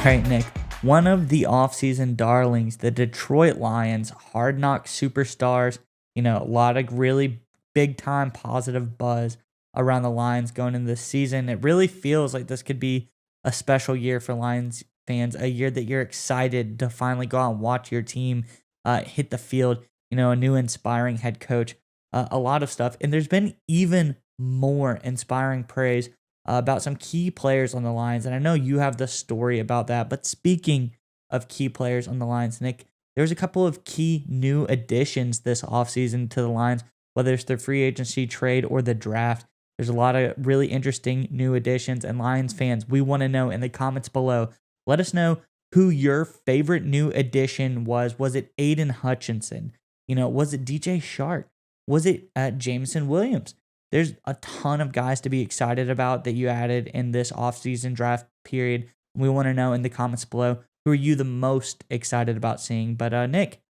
right, Nick. One of the offseason darlings, the Detroit Lions, hard knock superstars. A lot of really big time positive buzz around the Lions going into this season. It really feels like this could be a special year for Lions fans, a year that you're excited to finally go out and watch your team hit the field. A new inspiring head coach, a lot of stuff. And there's been even more inspiring praise about some key players on the Lions. And I know you have the story about that. But speaking of key players on the Lions, Nick, there's a couple of key new additions this offseason to the Lions, whether it's the free agency trade or the draft. There's a lot of really interesting new additions. And Lions fans, we want to know in the comments below. Let us know who your favorite new addition was. Was it Aiden Hutchinson? Was it DJ Shark? Was it Jameson Williams? There's a ton of guys to be excited about that you added in this offseason draft period. We want to know in the comments below, who are you the most excited about seeing? But Nick,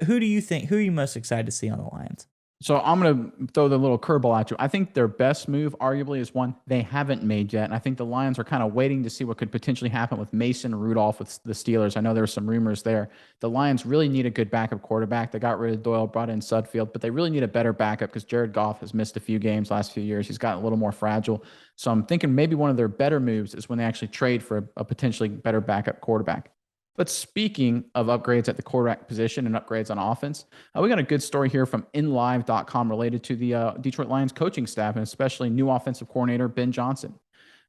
who are you most excited to see on the Lions? So I'm going to throw the little curveball at you. I think their best move, arguably, is one they haven't made yet. And I think the Lions are kind of waiting to see what could potentially happen with Mason Rudolph with the Steelers. I know there were some rumors there. The Lions really need a good backup quarterback. They got rid of Doyle, brought in Sudfield, but they really need a better backup because Jared Goff has missed a few games last few years. He's gotten a little more fragile. So I'm thinking maybe one of their better moves is when they actually trade for a potentially better backup quarterback. But speaking of upgrades at the quarterback position and upgrades on offense, we got a good story here from InLive.com related to the Detroit Lions coaching staff and especially new offensive coordinator Ben Johnson.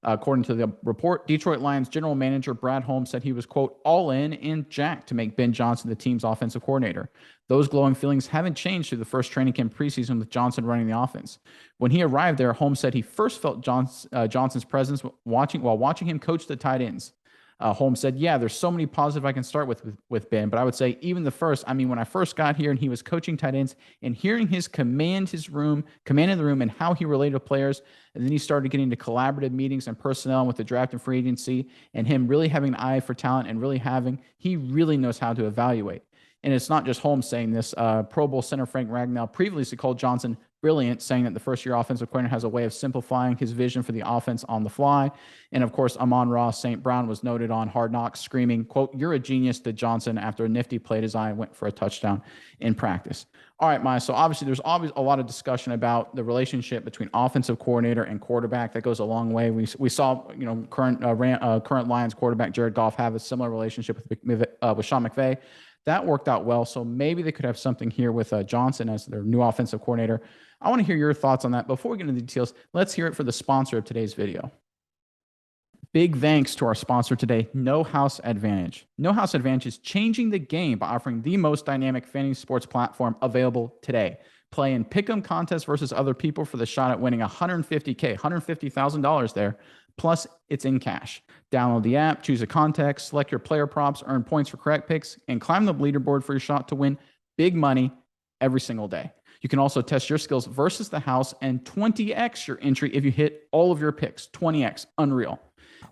According to the report, Detroit Lions general manager Brad Holmes said he was, quote, all in and jacked to make Ben Johnson the team's offensive coordinator. Those glowing feelings haven't changed through the first training camp preseason with Johnson running the offense. When he arrived there, Holmes said he first felt Johnson's presence while watching him coach the tight ends. Holmes said, yeah, there's so many positive I can start with Ben, but I would say even the first, when I first got here and he was coaching tight ends and hearing his command in the room and how he related to players, and then he started getting into collaborative meetings and personnel with the draft and free agency and him really having an eye for talent and he really knows how to evaluate. And it's not just Holmes saying this. Pro Bowl center Frank Ragnow previously called Johnson brilliant, saying that the first-year offensive coordinator has a way of simplifying his vision for the offense on the fly. And, of course, Amon-Ra St. Brown was noted on Hard Knocks screaming, quote, you're a genius to Johnson after a nifty play design went for a touchdown in practice. All right, Maya, so obviously there's always a lot of discussion about the relationship between offensive coordinator and quarterback. That goes a long way. We saw, current Lions quarterback Jared Goff have a similar relationship with Sean McVay. That worked out well, so maybe they could have something here with Johnson as their new offensive coordinator. I want to hear your thoughts on that. Before we get into the details, let's hear it for the sponsor of today's video. Big thanks to our sponsor today, No House Advantage. No House Advantage is changing the game by offering the most dynamic fantasy sports platform available today. Play in pick'em contests versus other people for the shot at winning $150,000 there. Plus, it's in cash. Download the app, choose a contest, select your player props, earn points for correct picks, and climb the leaderboard for your shot to win big money every single day. You can also test your skills versus the house and 20x your entry if you hit all of your picks. 20x, unreal.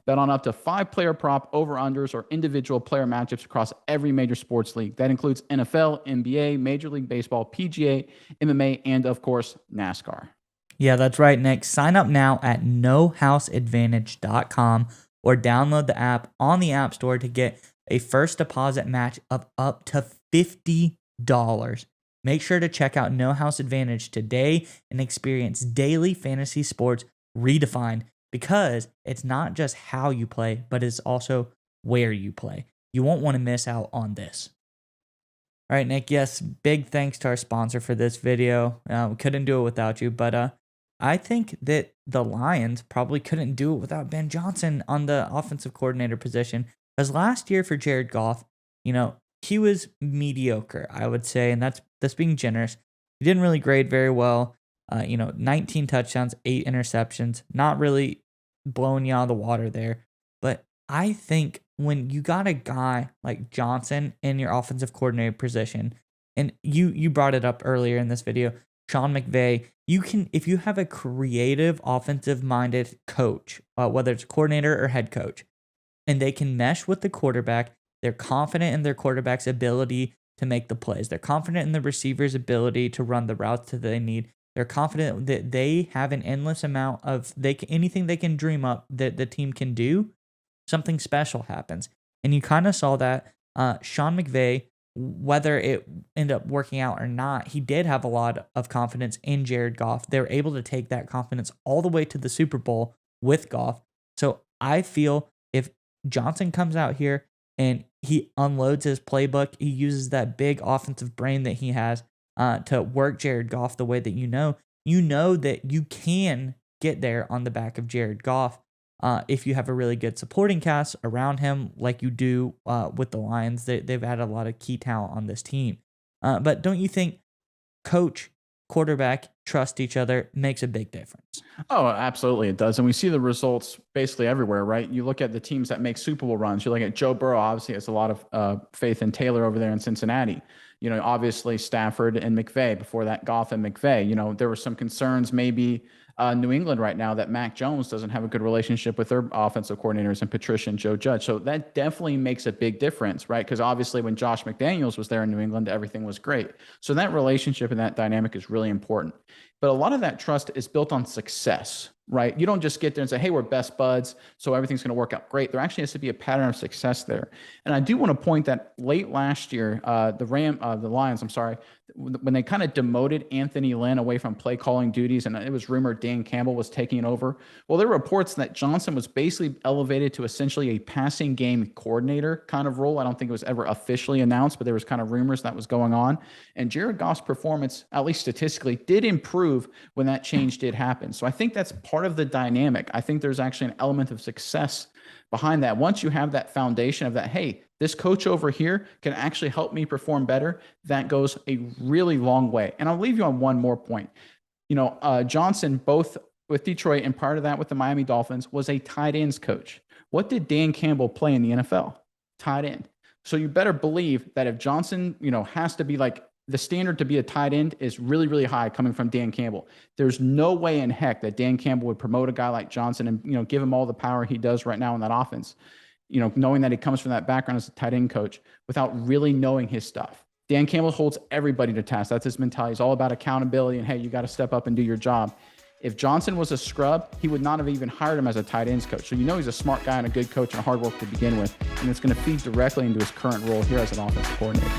Bet on up to 5-player prop over-unders or individual player matchups across every major sports league. That includes NFL, NBA, Major League Baseball, PGA, MMA, and, of course, NASCAR. Yeah, that's right, Nick. Sign up now at nohouseadvantage.com or download the app on the App Store to get a first deposit match of up to $50. Make sure to check out No House Advantage today and experience daily fantasy sports redefined, because it's not just how you play, but it's also where you play. You won't want to miss out on this. All right, Nick, yes, big thanks to our sponsor for this video. We couldn't do it without you, but I think that the Lions probably couldn't do it without Ben Johnson on the offensive coordinator position. Because last year for Jared Goff, he was mediocre, I would say, and that's being generous. He didn't really grade very well. 19 touchdowns, 8 interceptions, not really blowing you out of the water there. But I think when you got a guy like Johnson in your offensive coordinator position, and you brought it up earlier in this video, Sean McVay, if you have a creative, offensive-minded coach, whether it's coordinator or head coach, and they can mesh with the quarterback, they're confident in their quarterback's ability to make the plays. They're confident in the receiver's ability to run the routes that they need. They're confident that they have an endless amount of anything they can dream up that the team can do. Something special happens. And you kind of saw that Sean McVay, whether it ended up working out or not, he did have a lot of confidence in Jared Goff. They were able to take that confidence all the way to the Super Bowl with Goff. So I feel if Johnson comes out here and he unloads his playbook, he uses that big offensive brain that he has to work Jared Goff the way that you know that you can get there on the back of Jared Goff if you have a really good supporting cast around him, like you do with the Lions. They've had a lot of key talent on this team. But don't you think coach, quarterback, trust each other makes a big difference? Oh, absolutely, it does. And we see the results basically everywhere, right? You look at the teams that make Super Bowl runs. You look at Joe Burrow, obviously has a lot of faith in Taylor over there in Cincinnati. Obviously Stafford and McVay. Before that, Goff and McVay. There were some concerns maybe New England right now that Mac Jones doesn't have a good relationship with their offensive coordinators and Patricia and Joe Judge. So that definitely makes a big difference, right? Because obviously when Josh McDaniels was there in New England, everything was great. So that relationship and that dynamic is really important. But a lot of that trust is built on success, right? You don't just get there and say, hey, we're best buds, so everything's going to work out great. There actually has to be a pattern of success there. And I do want to point that late last year, the Lions, when they kind of demoted Anthony Lynn away from play calling duties, and it was rumored Dan Campbell was taking over. Well, there were reports that Johnson was basically elevated to essentially a passing game coordinator kind of role. I don't think it was ever officially announced, but there was kind of rumors that was going on. And Jared Goff's performance, at least statistically, did improve when that change did happen. So I think that's part of the dynamic. I think there's actually an element of success behind that. Once you have that foundation of that, hey, this coach over here can actually help me perform better, that goes a really long way. And I'll leave you on one more point. Johnson, both with Detroit and prior to that with the Miami Dolphins, was a tight ends coach. What did Dan Campbell play in the NFL? Tight end. So you better believe that if Johnson, has to be like, the standard to be a tight end is really, really high coming from Dan Campbell. There's no way in heck that Dan Campbell would promote a guy like Johnson and, give him all the power he does right now in that offense, knowing that he comes from that background as a tight end coach without really knowing his stuff. Dan Campbell holds everybody to task. That's his mentality. It's all about accountability and, hey, you got to step up and do your job. If Johnson was a scrub, he would not have even hired him as a tight ends coach. So he's a smart guy and a good coach and a hard worker to begin with, and it's going to feed directly into his current role here as an offensive coordinator.